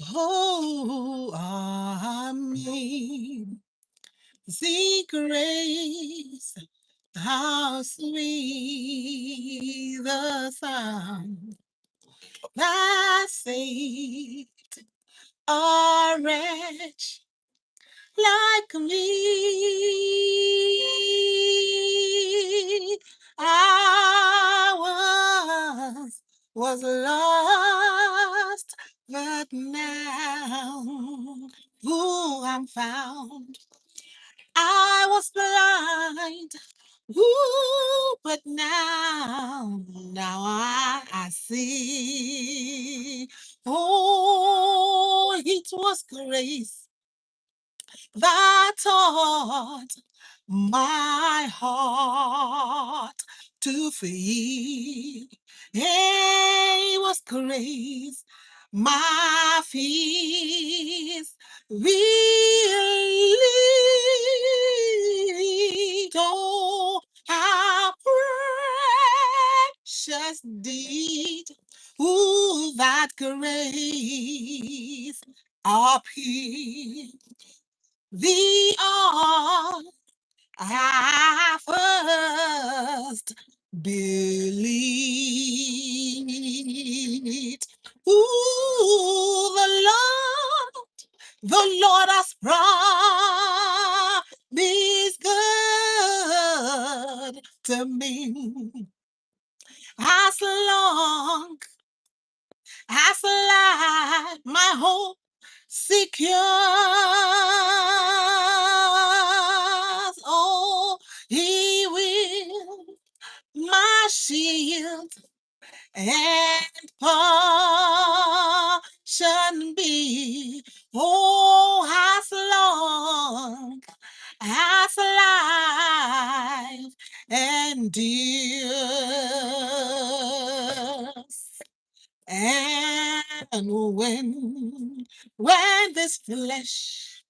Oh, amen. The grace, how sweet the sound that saved a wretch like me. I was lost, but now, ooh, I'm found. I was blind, ooh, but now I see. Oh, it was grace that taught my heart to feel. It was grace my fears relieved. Oh, how precious deed, ooh, that grace appeared. The all I first believed. Ooh, the Lord has promised good to me. As long as life, my hope secures. Oh, He will, my shield and portion be. Oh, as long as life endures. And when this flesh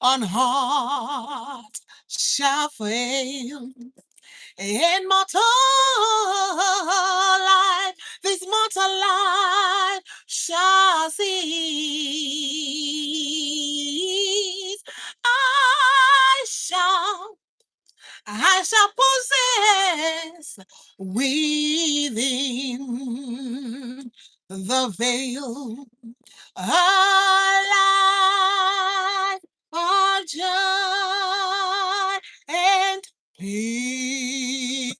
on heart shall fail, in mortal life, this mortal life shall cease. I shall possess within the veil a life of joy and peace.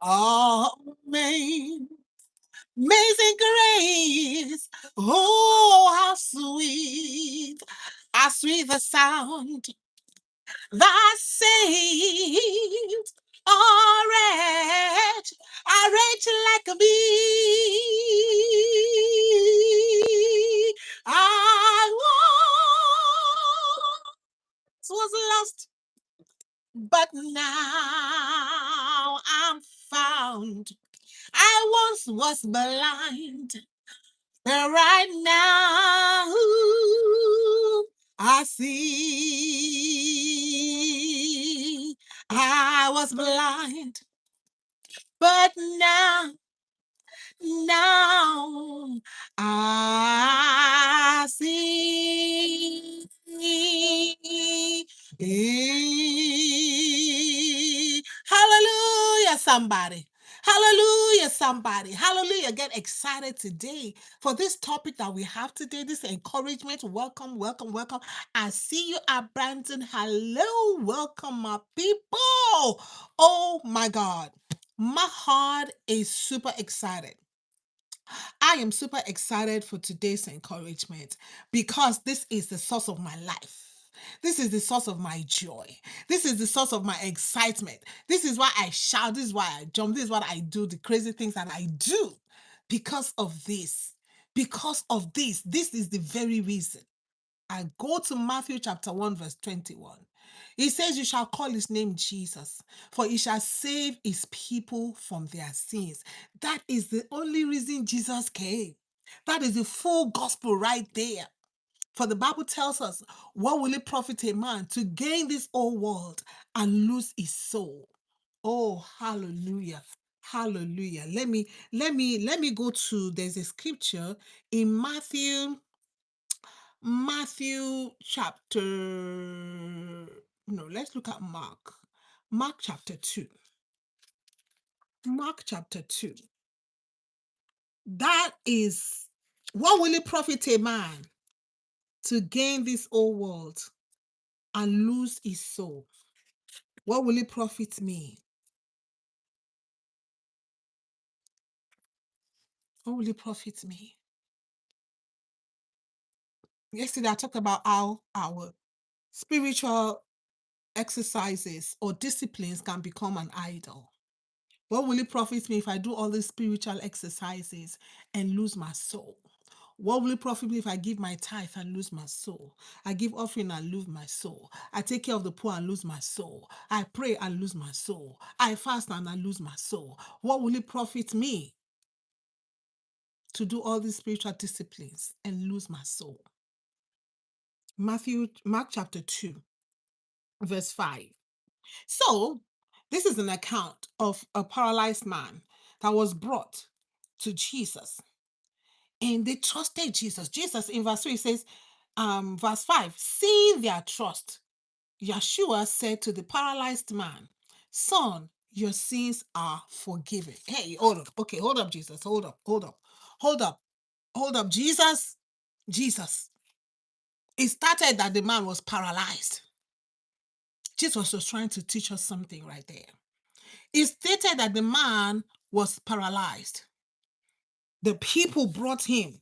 Amen. Amazing grace. Oh, how sweet the sound that saved a wretch like me. I was lost, but now I'm found. I once was blind, but right now I see. I was blind, but now I see. Hallelujah, somebody. Hallelujah, somebody. Hallelujah. Get excited today for this topic that we have today, this encouragement. Welcome, welcome, welcome. I see you at Brandon. Hello, welcome, my people. Oh my God. My heart is super excited. I am super excited for today's encouragement because this is the source of my life. This is the source of my joy. This is the source of my excitement. This is why I shout. This is why I jump. This is what I do, the crazy things that I do because of this. Because of this. This is the very reason. I go to Matthew chapter 1, verse 21. He says, "You shall call his name Jesus, for he shall save his people from their sins." That is the only reason Jesus came. That is the full gospel right there. For the Bible tells us, what will it profit a man to gain this whole world and lose his soul? Oh, hallelujah. Hallelujah. Let me go to, there's a scripture in Matthew chapter, no, let's look at Mark chapter 2. Mark chapter 2. That is, what will it profit a man to gain this whole world and lose his soul? What will it profit me? What will it profit me? Yesterday, I talked about how our spiritual exercises or disciplines can become an idol. What will it profit me if I do all these spiritual exercises and lose my soul? What will it profit me if I give my tithe and lose my soul? I give offering and lose my soul. I take care of the poor and lose my soul. I pray and lose my soul. I fast and I lose my soul. What will it profit me to do all these spiritual disciplines and lose my soul? Mark chapter 2, verse 5. So, this is an account of a paralyzed man that was brought to Jesus, and they trusted Jesus. Jesus in verse 3 says, verse 5, seeing their trust, Yeshua said to the paralyzed man, son, your sins are forgiven. Hey, hold up. Okay, hold up, Jesus. Hold up, hold up, hold up, hold up. Jesus. It started that the man was paralyzed. Jesus was trying to teach us something right there. It stated that the man was paralyzed. The people brought him.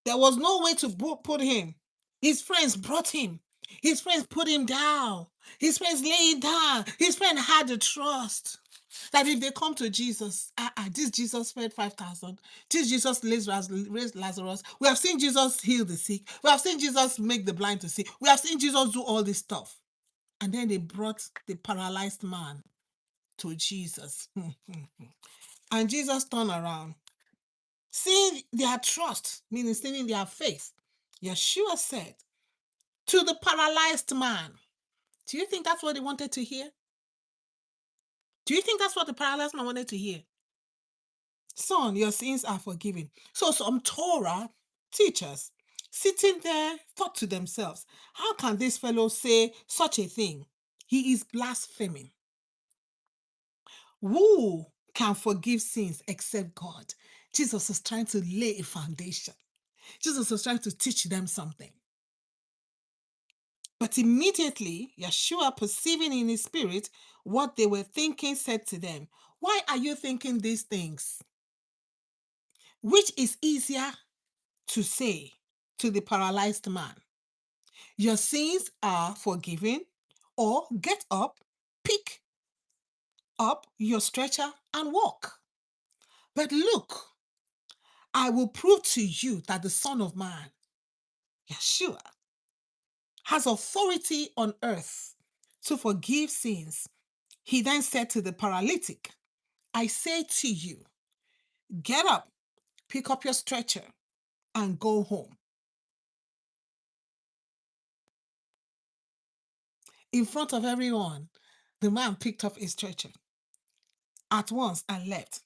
There was no way to put him. His friends brought him. His friends put him down. His friends laid down. His friend had the trust that if they come to Jesus, this Jesus fed 5,000. This Jesus raised Lazarus. We have seen Jesus heal the sick. We have seen Jesus make the blind to see. We have seen Jesus do all this stuff. And then they brought the paralyzed man to Jesus. And Jesus turned around. Seeing their trust, meaning seeing their faith, Yeshua said to the paralyzed man, do you think that's what they wanted to hear? Do you think that's what the paralyzed man wanted to hear? Son, your sins are forgiven. So some Torah teachers sitting there thought to themselves, how can this fellow say such a thing? He is blaspheming. Who can forgive sins except God? Jesus is trying to lay a foundation. Jesus was trying to teach them something. But immediately, Yeshua, perceiving in his spirit what they were thinking, said to them, why are you thinking these things? Which is easier to say to the paralyzed man, your sins are forgiven, or get up, pick up your stretcher and walk. But look, I will prove to you that the Son of Man, Yeshua, has authority on earth to forgive sins. He then said to the paralytic, I say to you, get up, pick up your stretcher, and go home. In front of everyone, the man picked up his stretcher at once and left.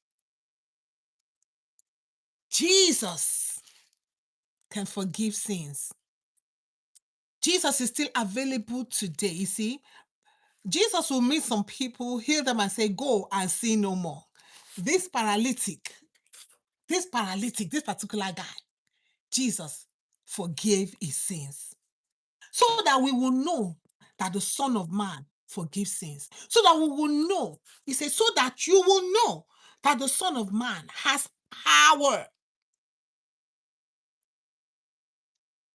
Jesus can forgive sins. Jesus is still available today. You see, Jesus will meet some people, heal them, and say, go and sin no more. This this particular guy, Jesus forgave his sins so that we will know that the Son of Man forgives sins. So that we will know, he says, so that you will know that the Son of Man has power.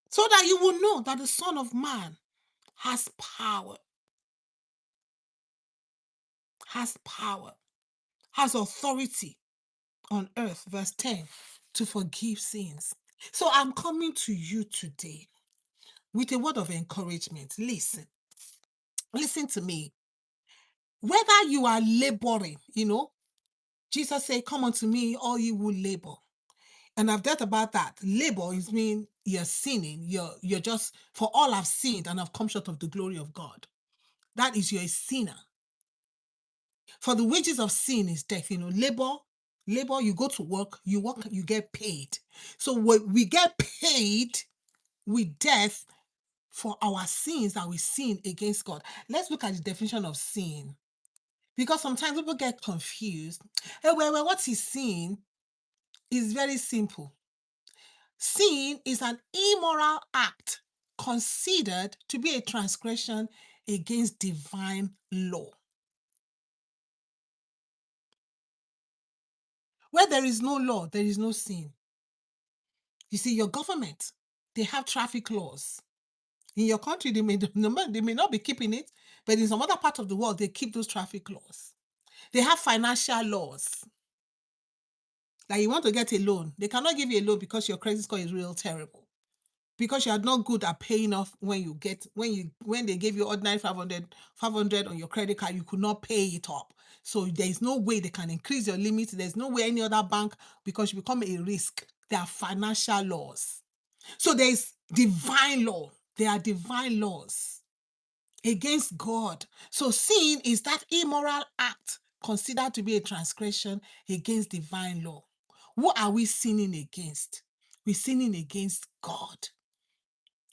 So that you will know that the Son of Man has power, has authority on earth, verse 10, to forgive sins. So I'm coming to you today with a word of encouragement. Listen to me. Whether you are laboring, Jesus said, come unto me, all you will labor. And I've thought about that. Labor is mean you're sinning. You're just, for all I've sinned and I've come short of the glory of God. That is, you're a sinner. For the wages of sin is death. Labor, you go to work, you get paid. So we get paid with death for our sins that we sin against God. Let's look at the definition of sin. Because sometimes people get confused. Hey, well, what is sin? Is very simple. Sin is an immoral act considered to be a transgression against divine law. Where there is no law, there is no sin. You see, your government, they have traffic laws. In your country, they may not be keeping it, but in some other part of the world, they keep those traffic laws. They have financial laws. Like you want to get a loan, they cannot give you a loan because your credit score is real terrible. Because you are not good at paying off when they gave you ordinary 500 on your credit card, you could not pay it up. So there is no way they can increase your limit. There's no way any other bank, because you become a risk. There are financial laws. So there is divine law. There are divine laws against God. So sin is that immoral act considered to be a transgression against divine law. What are we sinning against? We're sinning against God.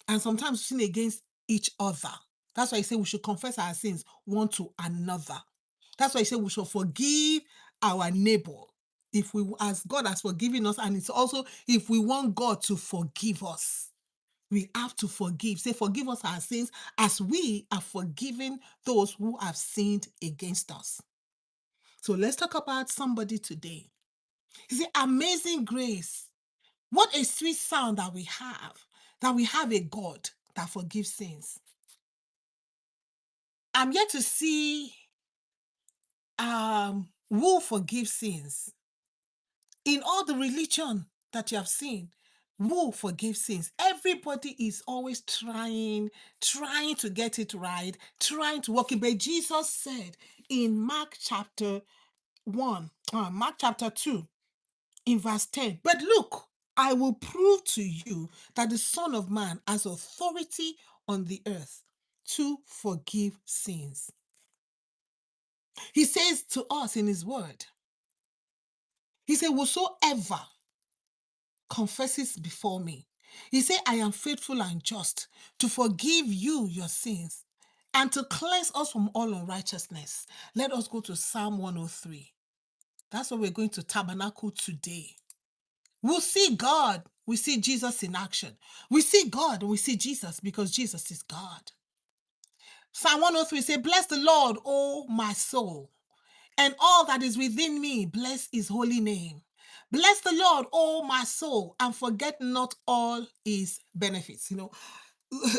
And sometimes we sin against each other. That's why I say we should confess our sins one to another. That's why I say we should forgive our neighbor if we, as God has forgiven us, and it's also if we want God to forgive us. We have to forgive. Say, forgive us our sins as we are forgiving those who have sinned against us. So let's talk about somebody today. You see, amazing grace. What a sweet sound that we have a God that forgives sins. I'm yet to see who forgives sins. In all the religion that you have seen, who forgives sins? Everybody is always trying to get it right, trying to walk it. But Jesus said in Mark chapter 2, in verse 10, but look, I will prove to you that the Son of Man has authority on the earth to forgive sins. He says to us in his word, he said, whosoever confesses before me, he said, I am faithful and just to forgive you your sins and to cleanse us from all unrighteousness. Let us go to Psalm 103. That's what we're going to tabernacle today. We'll see God. We see Jesus in action. We see God and we see Jesus because Jesus is God. Psalm 103 says, bless the Lord, O my soul, and all that is within me, bless his holy name. Bless the Lord, oh my soul, and forget not all his benefits.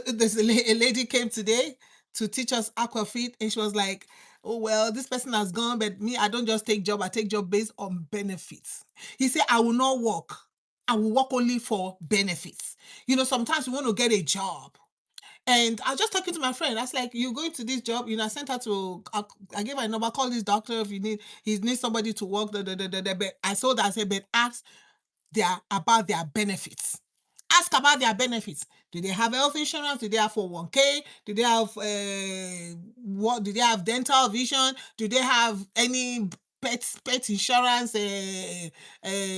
There's a lady came today to teach us aquafit, and she was like, oh, well, this person has gone, but me, I don't just take job, I take job based on benefits. He said, I will not work. I will work only for benefits. Sometimes we want to get a job. And I was just talking to my friend. I was like, "You're going to this job?" I sent her to. I gave her a number. Call this doctor if he needs somebody to work. But I told her, I said, but ask about their benefits. Ask about their benefits. Do they have health insurance? Do they have 401k? Do they have what? Do they have dental, vision? Do they have any pet insurance?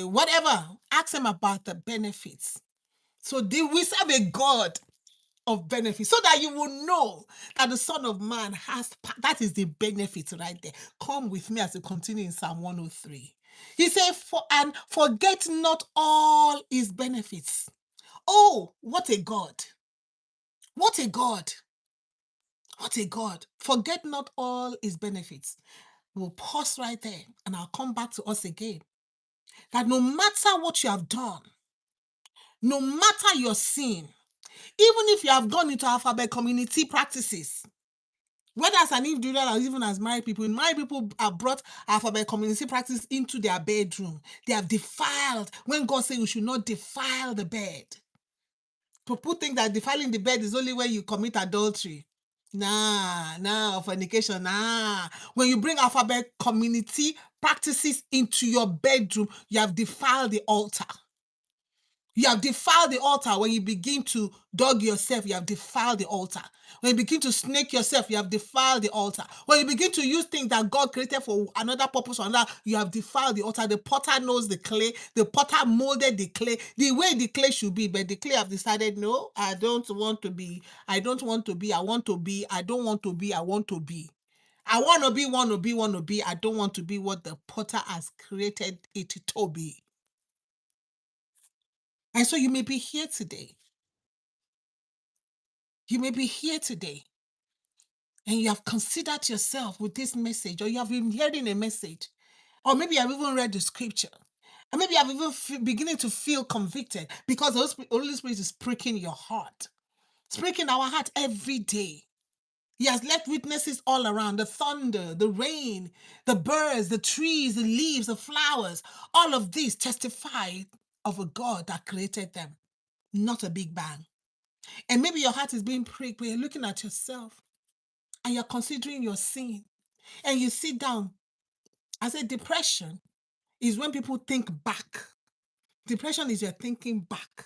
Whatever. Ask them about the benefits. So we serve a God of benefits, so that you will know that the Son of Man that is the benefit right there. Come with me as we continue in Psalm 103. He said, and forget not all his benefits. Oh, what a God. What a God. What a God. Forget not all his benefits. We'll pause right there and I'll come back to us again. That no matter what you have done, no matter your sin, even if you have gone into alphabet community practices, whether as an individual or even as married people have brought alphabet community practice into their bedroom. They have defiled, when God said you should not defile the bed. People think that defiling the bed is only when you commit adultery. Nah, fornication, nah. When you bring alphabet community practices into your bedroom, you have defiled the altar. You have defiled the altar. When you begin to dog yourself, you have defiled the altar. When you begin to snake yourself, you have defiled the altar. When you begin to use things that God created for another purpose or another, you have defiled the altar. The potter knows the clay. The potter molded the clay the way the clay should be. But the clay have decided, no, I don't want to be. I don't want to be. I want to be. I don't want to be. I want to be. I want to be, want to be, want to be. I don't want to be what the potter has created it to be. And so you may be here today. You may be here today and you have considered yourself with this message, or you have been hearing a message, or maybe I've even read the scripture, and maybe I've even beginning to feel convicted because the Holy Spirit is pricking your heart. It's pricking our heart every day. He has left witnesses all around: the thunder, the rain, the birds, the trees, the leaves, the flowers. All of these testify of a God that created them, not a big bang. And maybe your heart is being pricked, but you're looking at yourself and you're considering your sin. And you sit down. I said depression is when people think back. Depression is you're thinking back.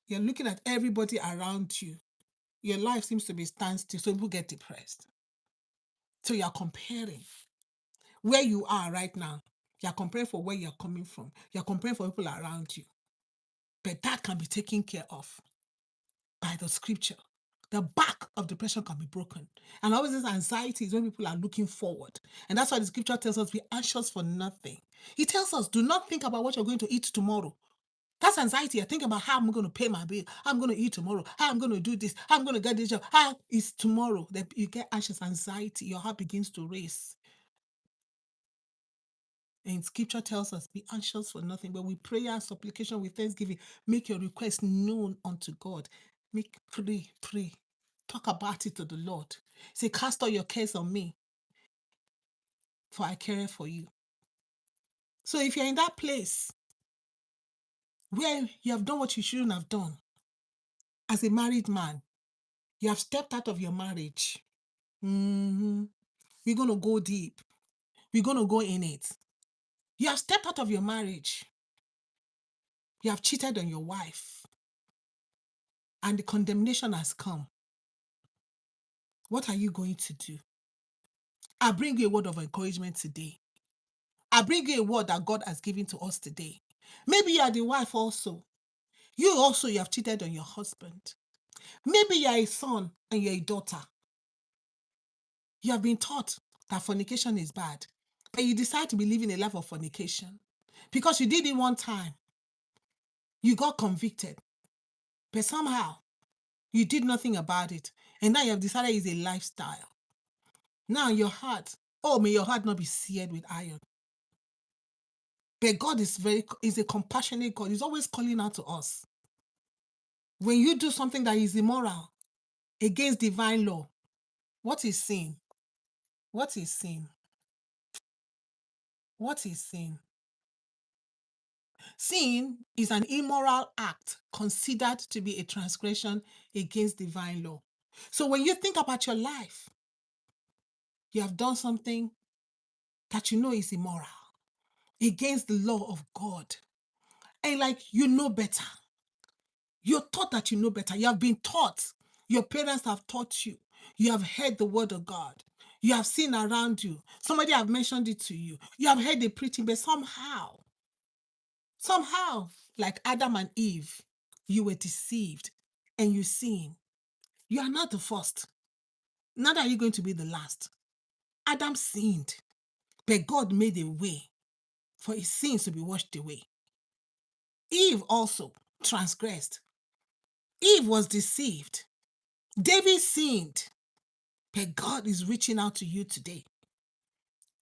You're looking at everybody around you. Your life seems to be standstill, so people get depressed. So you're comparing where you are right now. You're comparing for where you're coming from. You're comparing for people around you. But that can be taken care of by the scripture. The back of depression can be broken. And always this anxiety is when people are looking forward. And that's why the scripture tells us be anxious for nothing. He tells us, do not think about what you're going to eat tomorrow. That's anxiety. I think about how I'm going to pay my bill, how I'm going to eat tomorrow, how I'm going to do this, how I'm going to get this job, how is tomorrow. That you get anxious, anxiety, your heart begins to race. And scripture tells us, be anxious for nothing, but with prayer and supplication, with thanksgiving, make your request known unto God. Pray. Talk about it to the Lord. Say, cast all your cares on me, for I care for you. So if you're in that place where you have done what you shouldn't have done, as a married man, you have stepped out of your marriage. We're going to go deep. We're going to go in it. You have stepped out of your marriage. You have cheated on your wife. And the condemnation has come. What are you going to do? I bring you a word of encouragement today. I bring you a word that God has given to us today. Maybe you are the wife also. You have cheated on your husband. Maybe you are a son and you're a daughter. You have been taught that fornication is bad, but you decide to be living a life of fornication because you did it one time. You got convicted, but somehow you did nothing about it. And now you have decided it's a lifestyle. Now your heart, may your heart not be seared with iron. But God is a compassionate God. He's always calling out to us. When you do something that is immoral against divine law, what is sin? What is sin? What is sin? Sin is an immoral act considered to be a transgression against divine law. So when you think about your life, you have done something that you know is immoral against the law of God. And you know better. You're taught that you know better. You have been taught. Your parents have taught you. You have heard the word of God. You have seen around you. Somebody have mentioned it to you. You have heard the preaching, but somehow, like Adam and Eve, you were deceived and you sin. You are not the first. Neither are you going to be the last. Adam sinned, but God made a way for his sins to be washed away. Eve also transgressed. Eve was deceived. David sinned, but God is reaching out to you today.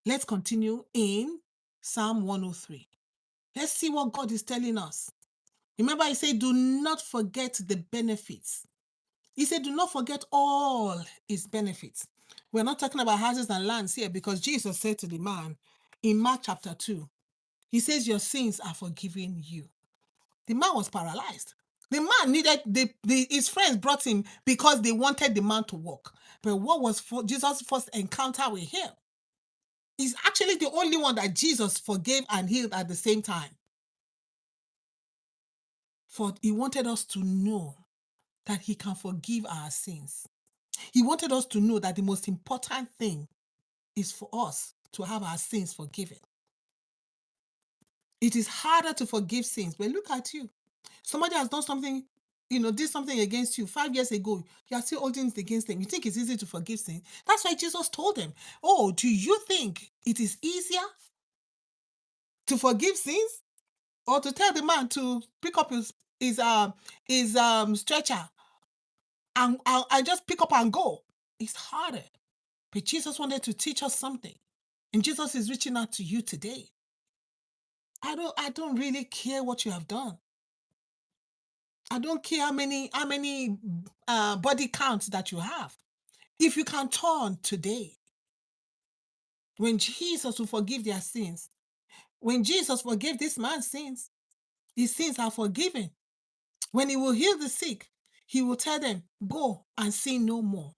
Let's continue in Psalm 103. Let's see what God is telling us. Remember, he said, do not forget the benefits. He said, do not forget all his benefits. We're not talking about houses and lands here because Jesus said to the man in Mark chapter 2, he says, your sins are forgiven you. The man was paralyzed. The man needed, his friends brought him because they wanted the man to walk. But what was Jesus' first encounter with him? He's actually the only one that Jesus forgave and healed at the same time. For he wanted us to know that he can forgive our sins. He wanted us to know that the most important thing is for us to have our sins forgiven. It is harder to forgive sins, but look at you. Somebody has done something, did something against you 5 years ago. You are still holding it against them. You think it's easy to forgive sin? That's why Jesus told them, oh, do you think it is easier to forgive sins or to tell the man to pick up his stretcher and just pick up and go? It's harder. But Jesus wanted to teach us something. And Jesus is reaching out to you today. I don't really care what you have done. I don't care how many body counts that you have. If you can turn today, when Jesus will forgive their sins, when Jesus forgave this man's sins, his sins are forgiven. When he will heal the sick, he will tell them, go and sin no more.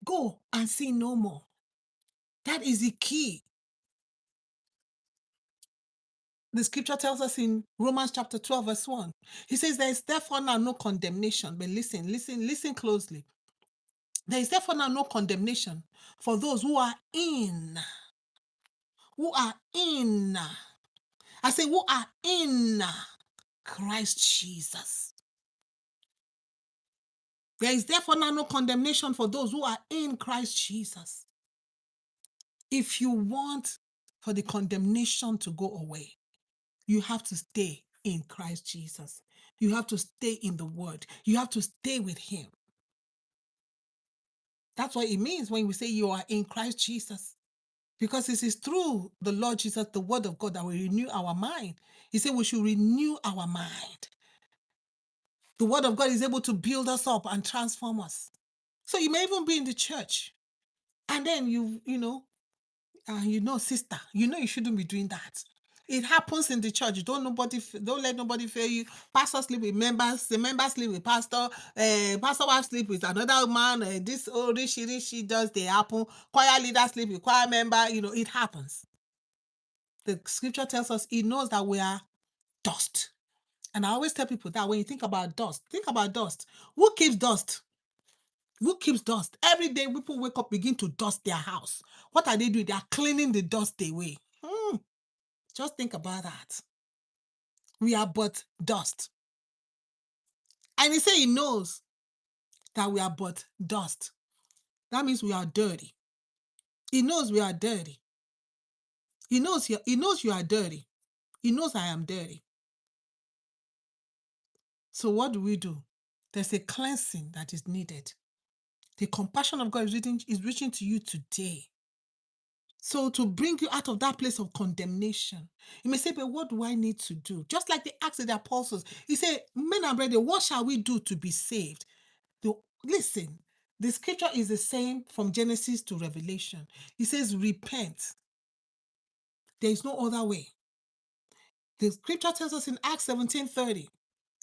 Go and sin no more. That is the key. The scripture tells us in Romans chapter 12, verse 1. He says, there is therefore now no condemnation. But listen closely. There is therefore now no condemnation for those who are in. I say, who are in Christ Jesus. There is therefore now no condemnation for those who are in Christ Jesus. If you want for the condemnation to go away, you have to stay in Christ Jesus. You have to stay in the Word. You have to stay with Him. That's what it means when we say you are in Christ Jesus. Because it is through the Lord Jesus, the Word of God, that we renew our mind. He said we should renew our mind. The Word of God is able to build us up and transform us. So you may even be in the church, and then sister, you shouldn't be doing that. It happens in the church. Don't let nobody fail you. Pastor sleep with members. The members sleep with pastor. Pastor wife sleep with another man. This rishi does they happen. Choir leader sleep with choir member. It happens. The scripture tells us it knows that we are dust. And I always tell people that when you think about dust. Who keeps dust? Who keeps dust? Every day people wake up, begin to dust their house. What are they doing? They are cleaning the dust away. Just think about that. We are but dust. And he said he knows that we are but dust. That means we are dirty. He knows we are dirty. He knows you are dirty. He knows I am dirty. So what do? There's a cleansing that is needed. The compassion of God is reaching to you today. So to bring you out of that place of condemnation, you may say, but what do I need to do? Just like they asked the apostles, he said, men and brethren, what shall we do to be saved? Listen, the scripture is the same from Genesis to Revelation. It says, repent. There is no other way. The scripture tells us in Acts 17:30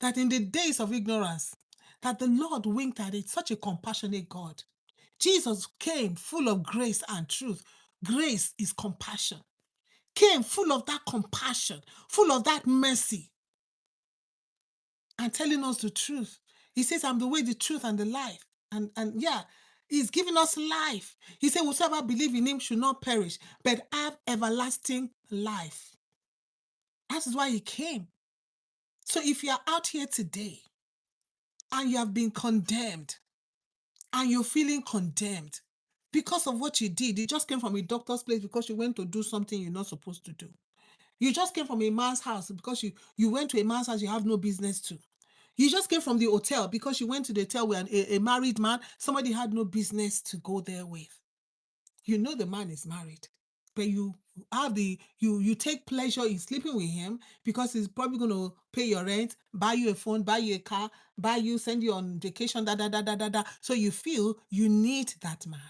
that in the days of ignorance, that the Lord winked at it, such a compassionate God. Jesus came full of grace and truth. Grace is compassion. Came full of that compassion, full of that mercy, and telling us the truth. He says, I'm the way, the truth, and the life. And yeah, he's giving us life. He said, whosoever believe in him should not perish, but have everlasting life. That is why he came. So if you are out here today and you have been condemned and you're feeling condemned because of what you did, you just came from a doctor's place because you went to do something you're not supposed to do. You just came from a man's house because you went to a man's house you have no business to. You just came from the hotel because you went to the hotel with a married man, somebody had no business to go there with. You know the man is married, but you take pleasure in sleeping with him because he's probably going to pay your rent, buy you a phone, buy you a car, send you on vacation, So you feel you need that man.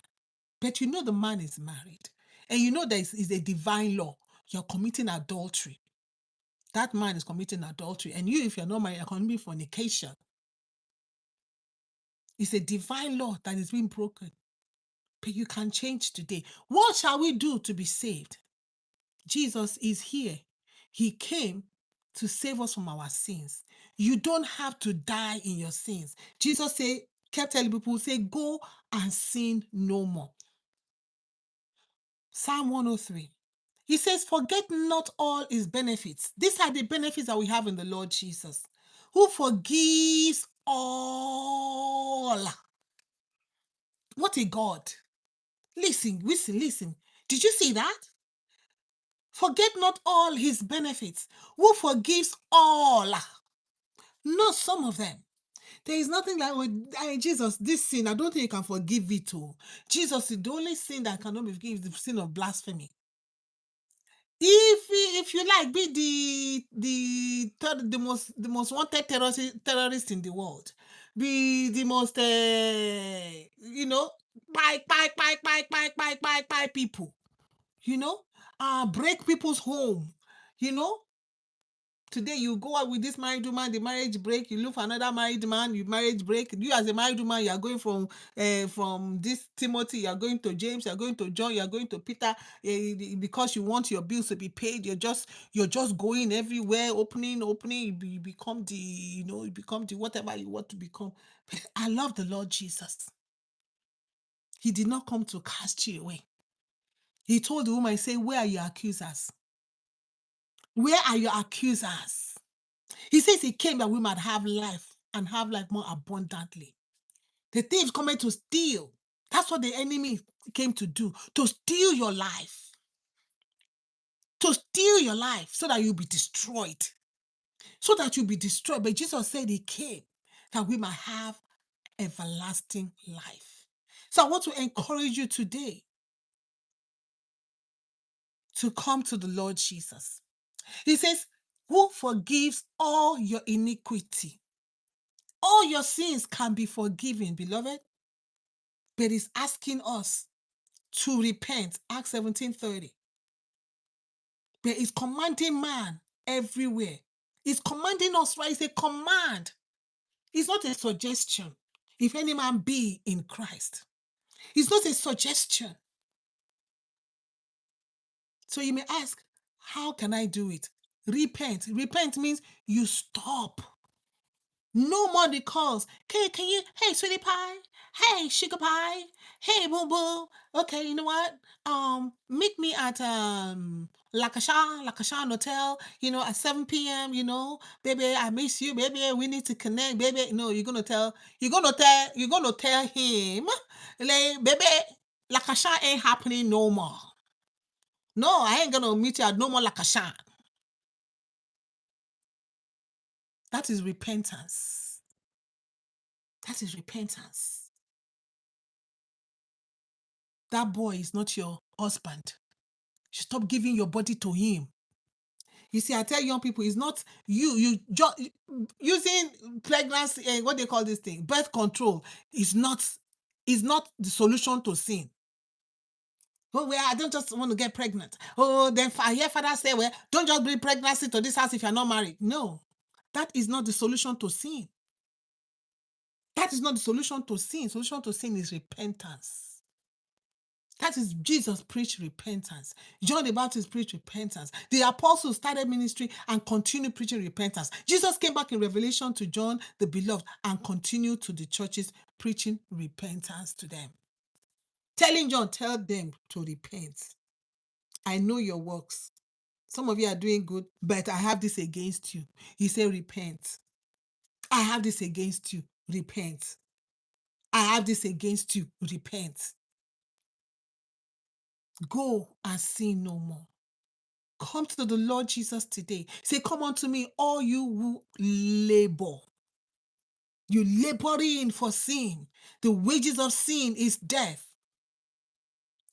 But you know the man is married. And you know there is a divine law. You're committing adultery. That man is committing adultery. And you, if you're not married, you're committing fornication. It's a divine law that is being broken. But you can change today. What shall we do to be saved? Jesus is here. He came to save us from our sins. You don't have to die in your sins. Jesus kept telling people, say, go and sin no more. Psalm 103. He says, forget not all his benefits. These are the benefits that we have in the Lord Jesus, who forgives all. What a God. Listen. Did you see that? Forget not all his benefits, who forgives all, not some of them. There is nothing like, Jesus, this sin, I don't think you can forgive it. Jesus, the only sin that cannot be forgiven is the sin of blasphemy. If you like, be the most wanted terrorist in the world, be the most buy people, break people's home, you know. Today you go out with this married woman, the marriage break, you look for another married man, you marriage break. You as a married woman, you are going from this Timothy, you are going to James, you are going to John, you are going to Peter, because you want your bills to be paid. You're just going everywhere, opening. You become the whatever you want to become. But I love the Lord Jesus. He did not come to cast you away. He told the woman, say, where are your accusers? Where are your accusers? He says he came that we might have life and have life more abundantly. The thief coming to steal. That's what the enemy came to do, to steal your life. To steal your life so that you'll be destroyed. So that you'll be destroyed. But Jesus said he came that we might have everlasting life. So I want to encourage you today to come to the Lord Jesus. He says, who forgives all your iniquity. All your sins can be forgiven, beloved. But he's asking us to repent. Acts 17:30. But he's commanding man everywhere. He's commanding us, right? It's a command. It's not a suggestion. If any man be in Christ. It's not a suggestion. So you may ask, how can I do it? Repent. Repent means you stop. No more the calls. Hey, sweetie pie. Hey, sugar pie. Hey, boo boo. Okay, you know what? Meet me at Lakashan Hotel, at 7 p.m., baby, I miss you, baby. We need to connect, baby. No, you're gonna tell him, like, baby, Lakashan ain't happening no more. No, I ain't gonna meet you at no more Lakashan. That is repentance. That is repentance. That boy is not your husband. You stop giving your body to him. You see, I tell young people, it's not you just using pregnancy, what they call this thing, birth control is not the solution to sin. Oh, well, I don't just want to get pregnant. Oh, then I hear father say, well, don't just bring pregnancy to this house if you're not married. No, that is not the solution to sin. That is not the solution to sin. Solution to sin is repentance. That is, Jesus preached repentance. John the Baptist preached repentance. The apostles started ministry and continued preaching repentance. Jesus came back in Revelation to John the beloved and continued to the churches preaching repentance to them. Telling John, tell them to repent. I know your works. Some of you are doing good, but I have this against you. He said, repent. I have this against you. Repent. I have this against you. Repent. Go and sin no more. Come to the Lord Jesus today. Say, come unto me, all you who labor. You laboring for sin. The wages of sin is death.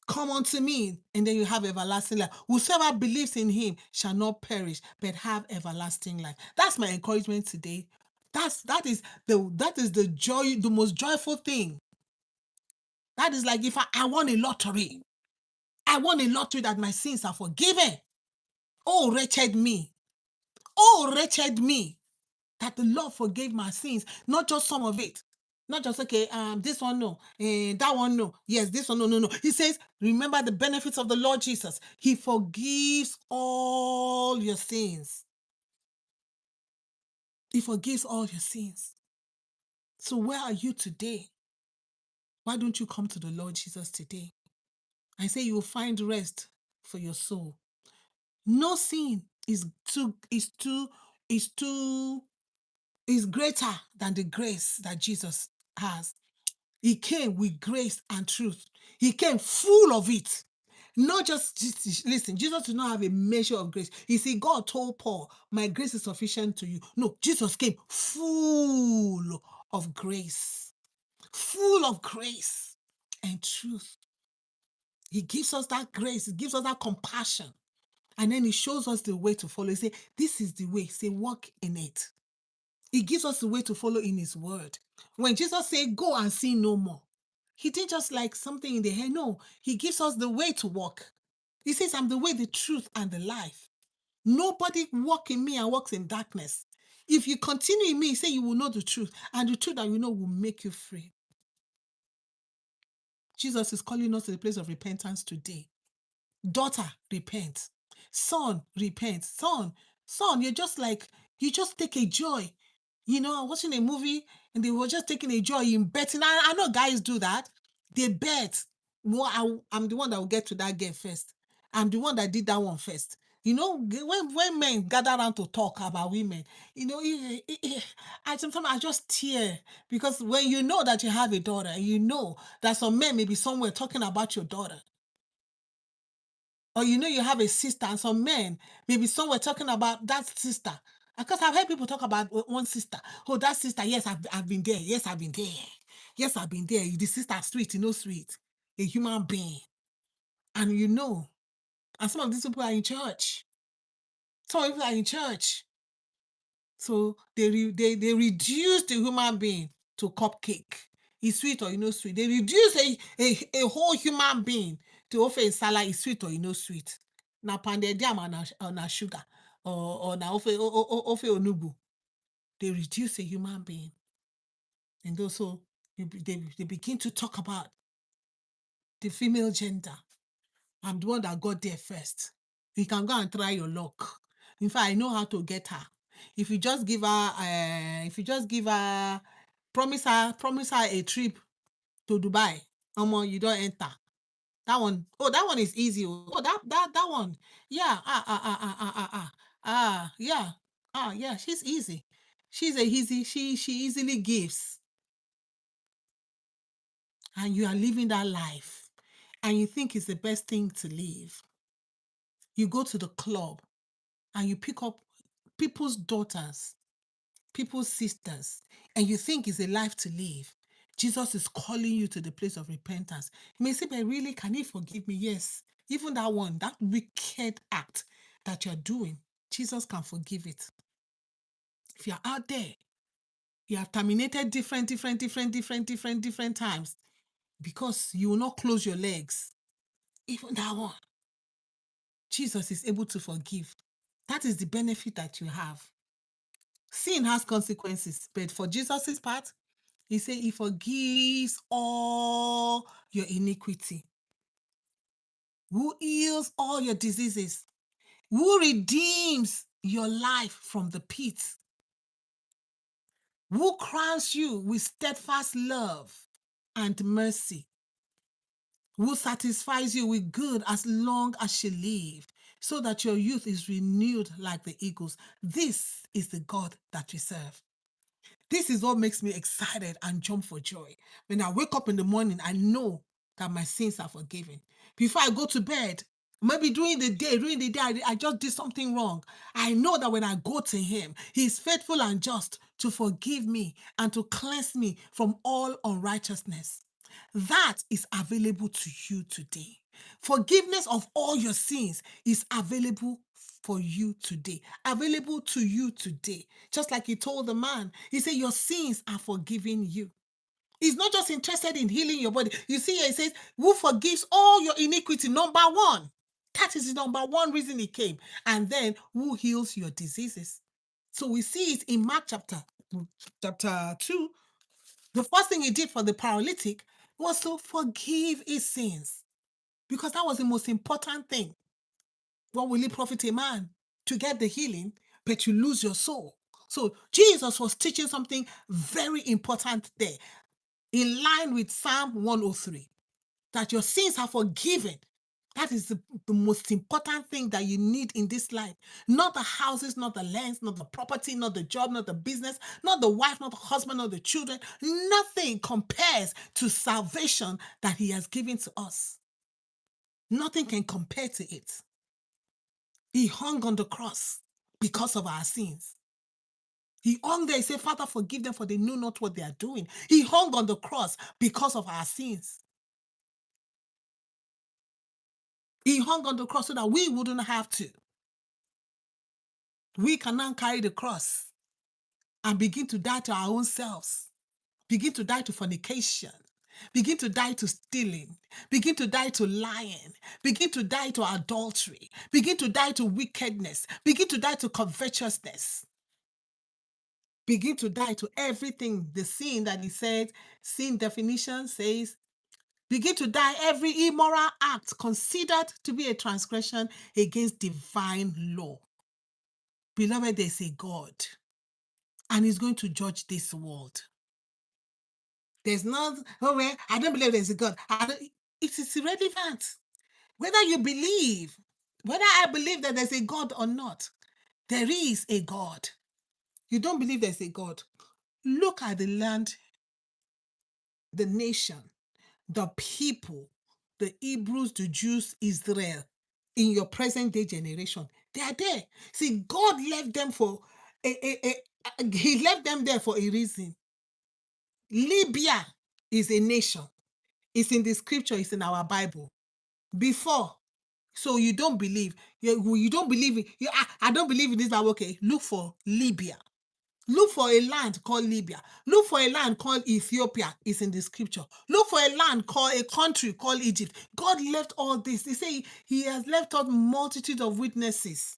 Come unto me, and then you have everlasting life. Whosoever believes in him shall not perish, but have everlasting life. That's my encouragement today. That is the joy, the most joyful thing. That is like if I won a lottery. I won a lottery that my sins are forgiven. Oh, wretched me. Oh, wretched me. That the Lord forgave my sins, not just some of it. Not just, okay, this one, no, that one, no. Yes, this one, no. He says, remember the benefits of the Lord Jesus. He forgives all your sins. He forgives all your sins. So where are you today? Why don't you come to the Lord Jesus today? I say you will find rest for your soul. No sin is greater than the grace that Jesus has. He came with grace and truth. He came full of it. Not listen, Jesus did not have a measure of grace. You see, God told Paul, my grace is sufficient to you. No, Jesus came full of grace, full of grace and truth. He gives us that grace, he gives us that compassion. And then he shows us the way to follow. He say, this is the way. Say, walk in it. He gives us the way to follow in his word. When Jesus said, go and sin no more, he didn't just like something in the hair. No, he gives us the way to walk. He says, I'm the way, the truth, and the life. Nobody walk in me and walks in darkness. If you continue in me, he say you will know the truth, and the truth that you know will make you free. Jesus is calling us to the place of repentance today. Daughter, repent. Son, repent. Son, you just take a joy. You know, I'm watching a movie and they were just taking a joy in betting. I know guys do that. They bet. Well, I'm the one that will get to that game first. I'm the one that did that one first. You know, when men gather around to talk about women, you know, sometimes I just tear because when you know that you have a daughter, and you know that some men may be somewhere talking about your daughter, or you know you have a sister, and some men maybe somewhere talking about that sister. Because I've heard people talk about one sister. Oh, that sister, yes, I've been there. Yes, I've been there. Yes, I've been there. The sister sweet, you know, sweet. A human being. And you know, and some of these people are in church. Some people are in church. So they reduce the human being to cupcake. Is sweet or you know sweet. They reduce a whole human being to offer a salad is sweet or you know sweet. Na pounded yam or na sugar or na ofe onubu. They reduce a human being. And also they begin to talk about the female gender. I'm the one that got there first. You can go and try your luck. In fact, I know how to get her. If you just give her, promise her a trip to Dubai, you don't enter. That one, oh, that one is easy. Oh, that one. Yeah. Yeah. Yeah, she's easy. She easily gives. And you are living that life. And you think it's the best thing to live. You go to the club and you pick up people's daughters, people's sisters, and you think it's a life to live. Jesus is calling you to the place of repentance. You may say, but really, can he forgive me? Yes. Even that one, that wicked act that you're doing, Jesus can forgive it. If you're out there, you have terminated different times because you will not close your legs. Even that one, Jesus is able to forgive. That is the benefit that you have. Sin has consequences, but for Jesus's part, he said he forgives all your iniquity, who heals all your diseases, who redeems your life from the pit, who crowns you with steadfast love and mercy, who satisfies you with good as long as you live, so that your youth is renewed like the eagles. This is the God that we serve. This is what makes me excited and jump for joy. When I wake up in the morning, I know that my sins are forgiven. Before I go to bed, maybe during the day, I just did something wrong. I know that when I go to him, he is faithful and just to forgive me and to cleanse me from all unrighteousness. That is available to you today. Forgiveness of all your sins is available for you today, available to you today. Just like he told the man, he said, your sins are forgiven you. He's not just interested in healing your body. You see, he says, who forgives all your iniquity, number one. That is the number one reason he came. And then who heals your diseases. So we see it in Mark chapter 2. The first thing he did for the paralytic was to forgive his sins, because that was the most important thing. What will it profit a man to get the healing, but you lose your soul? So Jesus was teaching something very important there, in line with Psalm 103, that your sins are forgiven. That is the most important thing that you need in this life. Not the houses, not the lands, not the property, not the job, not the business, not the wife, not the husband, not the children. Nothing compares to salvation that he has given to us. Nothing can compare to it. He hung on the cross because of our sins. He hung there, he said, Father, forgive them, for they know not what they are doing. He hung on the cross because of our sins. He hung on the cross so that we wouldn't have to. We can now carry the cross and begin to die to our own selves, begin to die to fornication, begin to die to stealing, begin to die to lying, begin to die to adultery, begin to die to wickedness, begin to die to covetousness, begin to die to everything. The sin that he said, sin definition says, begin to die every immoral act considered to be a transgression against divine law. Beloved, there's a God, and he's going to judge this world. There's not, oh, well, I don't believe there's a God. It is irrelevant. Whether you believe, whether I believe that there's a God or not, there is a God. You don't believe there's a God. Look at the land, the nation, the people, the Hebrews, the Jews, Israel, in your present day generation. They are there. See, God left them for he left them there for a reason. Libya is a nation. It's in the scripture, it's in our Bible. Before, so you don't believe, you don't believe in, I don't believe in this Bible. Okay, look for Libya. Look for a land called Libya. Look for a land called Ethiopia. It's in the scripture. Look for a land called, a country called Egypt. God left all this. They say he has left out multitude of witnesses.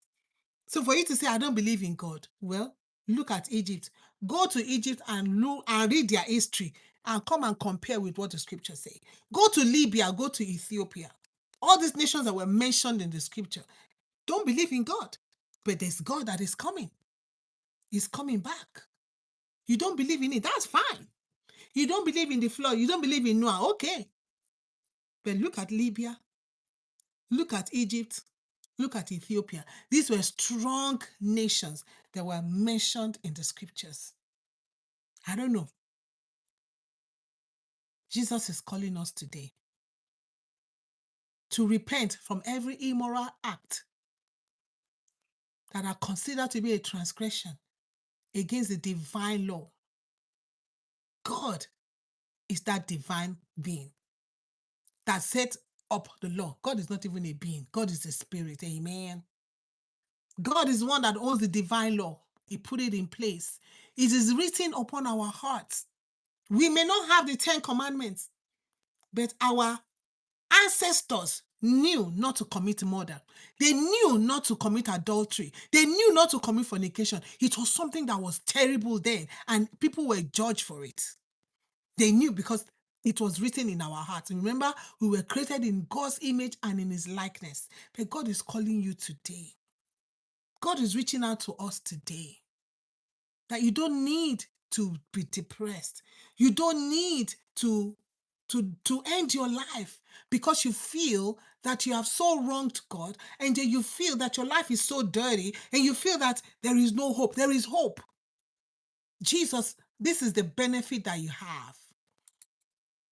So for you to say, I don't believe in God, well, look at Egypt. Go to Egypt and look and read their history and come and compare with what the scriptures say. Go to Libya, go to Ethiopia. All these nations that were mentioned in the scripture don't believe in God. But there's God that is coming. He's coming back. You don't believe in it, that's fine. You don't believe in the flood, you don't believe in Noah, okay. But look at Libya, look at Egypt, look at Ethiopia. These were strong nations that were mentioned in the scriptures. I don't know. Jesus is calling us today to repent from every immoral act that are considered to be a transgression against the divine law. God is that divine being that set up the law. God is not even a being. God is a spirit. Amen. God is one that owns the divine law. He put it in place. It is written upon our hearts. We may not have the 10 commandments, but our ancestors knew not to commit murder. They knew not to commit adultery. They knew not to commit fornication. It was something that was terrible then, and people were judged for it. They knew because it was written in our hearts. Remember, we were created in God's image and in his likeness. But God is calling you today. God is reaching out to us today. That you don't need to be depressed. You don't need to end your life because you feel that you have so wronged God, and then you feel that your life is so dirty, and you feel that there is no hope. There is hope. Jesus, this is the benefit that you have.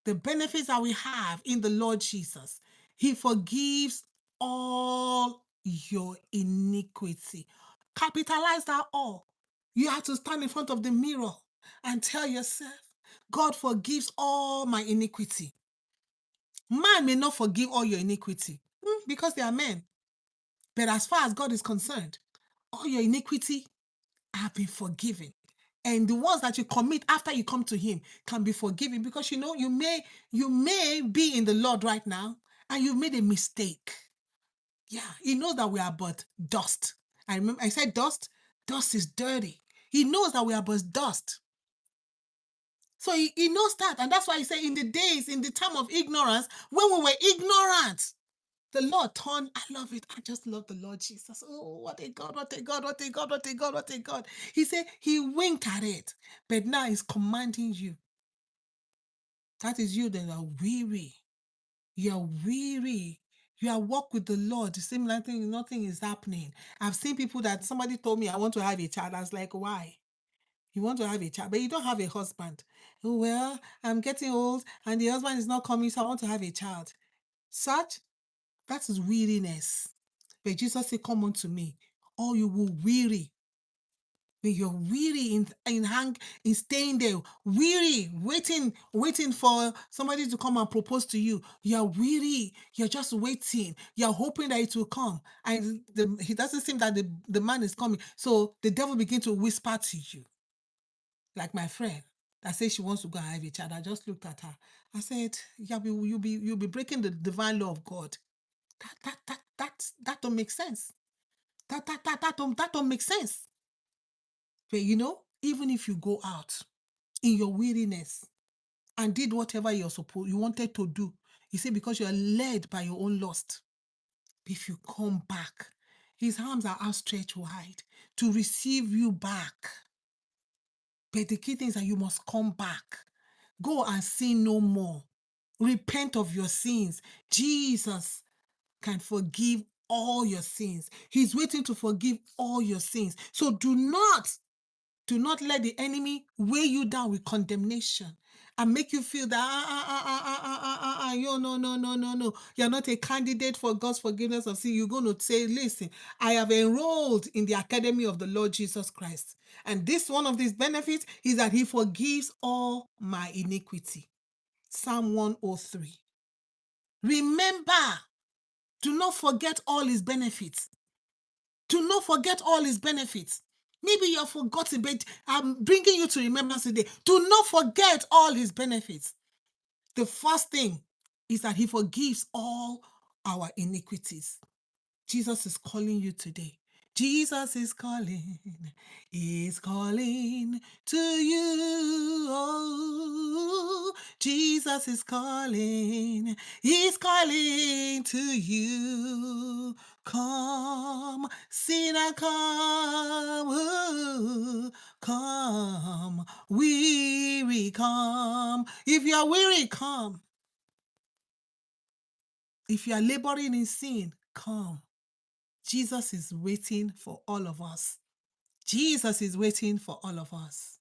The benefits that we have in the Lord Jesus. He forgives all your iniquity. Capitalize that all. You have to stand in front of the mirror and tell yourself, God forgives all my iniquity. Man may not forgive all your iniquity because they are men. But as far as God is concerned, all your iniquity have been forgiven. And the ones that you commit after you come to him can be forgiven, because you know you may be in the Lord right now and you've made a mistake. Yeah, he knows that we are but dust. I remember I said dust. Dust is dirty. He knows that we are but dust. So he knows that. And that's why he said in the days, in the time of ignorance, when we were ignorant, The Lord turned. I love it. I just love the Lord Jesus. Oh, what a God, what a God, what a God, what a God, what a God. He said he winked at it, but now he's commanding you. That is you that are weary. You're weary. You are walk with the Lord. The same nothing is happening. I've seen people that somebody told me, I want to have a child. I was like, why? You want to have a child, but you don't have a husband. "Oh, well, I'm getting old and the husband is not coming, so I want to have a child." Such, that is weariness. But Jesus said, come unto me, or you will weary. When you're weary in staying there, weary, waiting for somebody to come and propose to you. You're weary. You're just waiting. You're hoping that it will come. And it doesn't seem that the man is coming. So the devil begins to whisper to you. Like my friend that says she wants to go and have a child. I just looked at her. I said, yeah, you'll be breaking the divine law of God. That don't make sense. That don't make sense. But even if you go out in your weariness and did whatever you wanted to do, you see, because you're led by your own lust, if you come back, his arms are outstretched wide to receive you back. But the key thing is that you must come back. Go and sin no more. Repent of your sins. Jesus can forgive all your sins. He's waiting to forgive all your sins. So do not let the enemy weigh you down with condemnation and make you feel that no. You're not a candidate for God's forgiveness of sin. You're going to say, listen, I have enrolled in the academy of the Lord Jesus Christ. And this one of these benefits is that he forgives all my iniquity. Psalm 103. Remember, do not forget all his benefits. Do not forget all his benefits. Maybe you have forgotten, but I'm bringing you to remembrance today. Do not forget all his benefits. The first thing is that he forgives all our iniquities. Jesus is calling you today. Jesus is calling to you. Oh, Jesus is calling, he's calling to you. Come, sinner, come, oh, come, weary, come. If you are weary, come. If you are laboring in sin, come. Jesus is waiting for all of us. Jesus is waiting for all of us.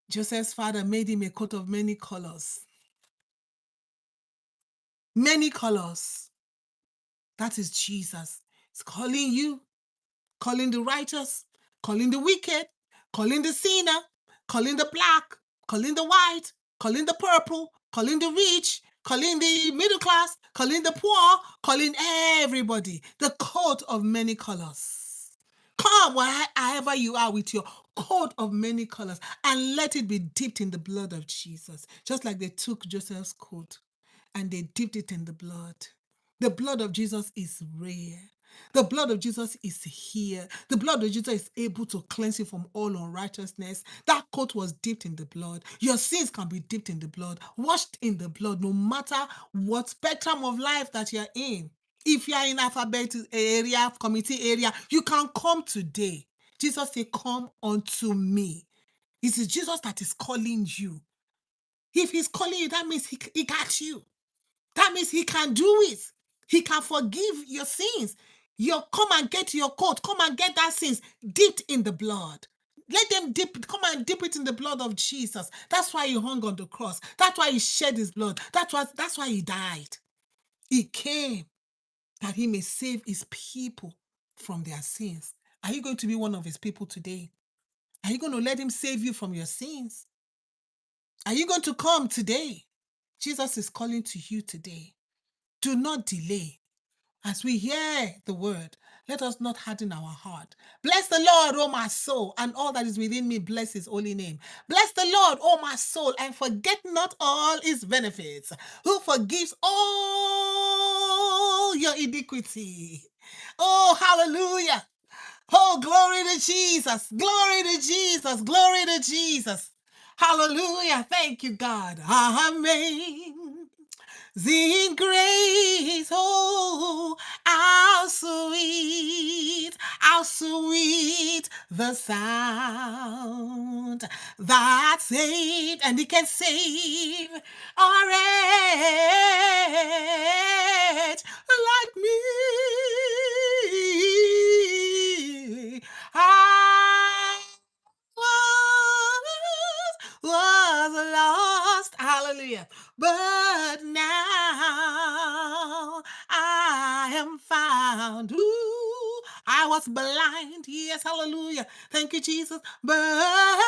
Joseph's father made him a coat of many colors. Many colors. That is Jesus. He's calling you, calling the righteous, calling the wicked, calling the sinner, calling the black, calling the white, calling the purple, calling the rich, calling the middle class, calling the poor, calling everybody. The coat of many colors. Come wherever you are with your coat of many colors and let it be dipped in the blood of Jesus. Just like they took Joseph's coat and they dipped it in the blood. The blood of Jesus is rare. The blood of Jesus is here. The blood of Jesus is able to cleanse you from all unrighteousness. That coat was dipped in the blood. Your sins can be dipped in the blood, washed in the blood, no matter what spectrum of life that you're in. If you are in alphabet area, community area, you can come today. Jesus said, come unto me. It is Jesus that is calling you. If he's calling you, that means he got you. That means he can do it. He can forgive your sins. Come and get your coat. Come and get that sins dipped in the blood. Let them come and dip it in the blood of Jesus. That's why he hung on the cross. That's why he shed his blood. That's why he died. He came that he may save his people from their sins. Are you going to be one of his people today? Are you going to let him save you from your sins? Are you going to come today? Jesus is calling to you today. Do not delay. As we hear the word, let us not harden our heart. Bless the Lord, O my soul, and all that is within me, bless his holy name. Bless the Lord, O my soul, and forget not all his benefits, who forgives all your iniquity. Oh, hallelujah. Oh, glory to Jesus. Glory to Jesus. Glory to Jesus. Hallelujah. Thank you, God. Amen. Sing grace, oh, how sweet the sound that saved, and He can save a wretch like me. I was lost, hallelujah, but now I am found. Ooh, I was blind, yes, hallelujah, thank you, Jesus, but now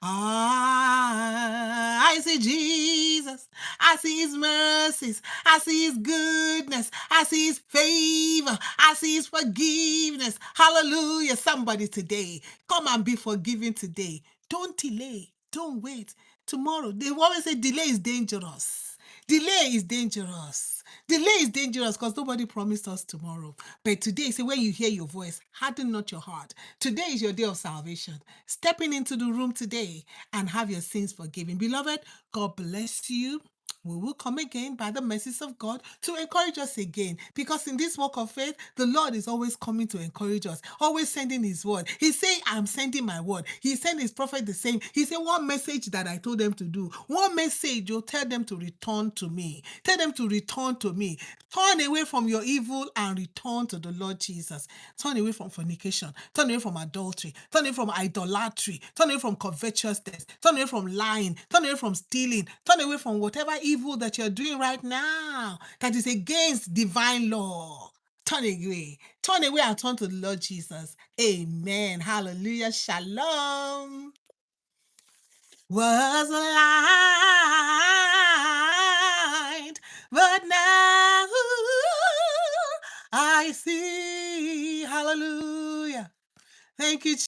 I see Jesus, I see His mercies, I see His goodness, I see His favor, I see His forgiveness. Hallelujah. Somebody today, come and be forgiven today. Don't delay, don't wait. Tomorrow, they always say delay is dangerous. Delay is dangerous. Delay is dangerous because nobody promised us tomorrow. But today, say when you hear your voice, harden not your heart. Today is your day of salvation. Stepping into the room today and have your sins forgiven. Beloved, God bless you. We will come again by the mercies of God to encourage us again. Because in this walk of faith, the Lord is always coming to encourage us, always sending His word. He saying, I'm sending my word. He sent His prophet the same. He said, one message that I told them to do, one message, you'll tell them to return to me. Tell them to return to me. Turn away from your evil and return to the Lord Jesus. Turn away from fornication. Turn away from adultery. Turn away from idolatry. Turn away from covetousness. Turn away from lying. Turn away from stealing. Turn away from whatever evil that you're doing right now that is against divine law. Turn away. Turn away and turn to the Lord Jesus. Amen. Hallelujah. Shalom. Was blind, but now I see. Hallelujah. Thank you,